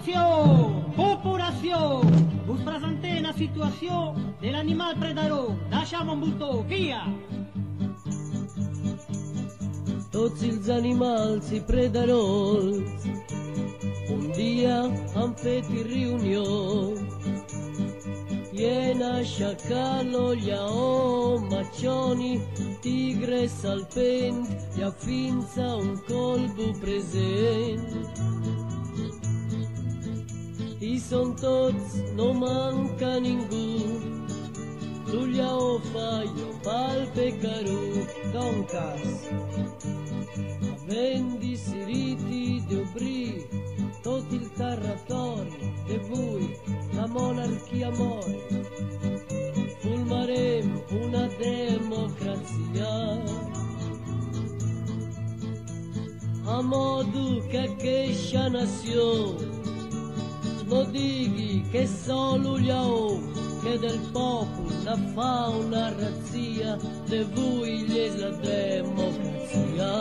Atenció, populació, us presentem la situació de l'animal predador. Deixa'm un botó, via! Tots els animals i predarols un dia han fet reunió i en aixecar-lo lleó, maccioni, tigre, salpent i fins a un colbo present. I són tots, no manca ningú, sul lleó fallo, pal pecarú, doncas. Havent decidit d'obrir tot il territori d'avui, la monarquia mor. Formarem una democrazia a modo que aquesta nació no digui che solo lleó, che del popolo la fa una razzia, de voi és la democrazia.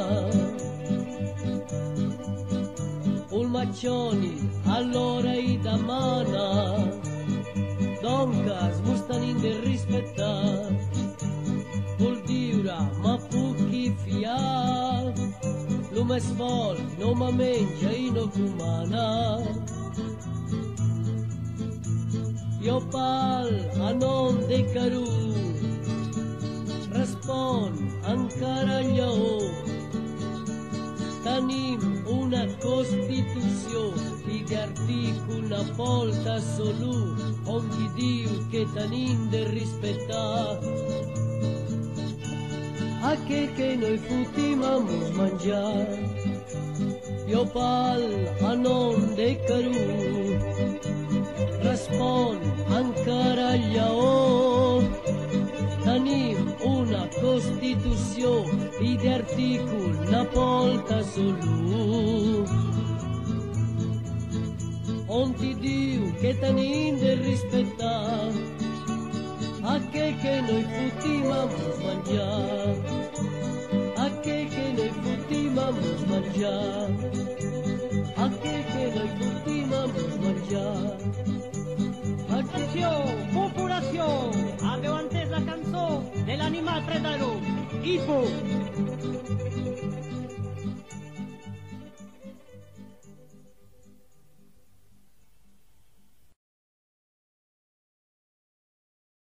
Un maccioni allora i demana, doncas mos tenim de respectar, vol dire ma puc fiar, lo més fort no me menja i no comana. Jo pal a nom de Carú, respon encara lleó. Tenim una Constitució i d'artícul la volta absolut on qui diu que tenim de respectar aquell que no hi fotim a mos menjar. Jo pal a nom de Carú, respon encara lleó. Tenim una Constitució i d'artícul la volta absolut on t'hi diu que tenim de respectar aquell que no hi fotim a mos menjar, aquell que no hi fotim a mos menjar, aquell que no hi fotim a mos menjar. Atenció, populació, haveu entès la cançó de l'animal predador. Hipo!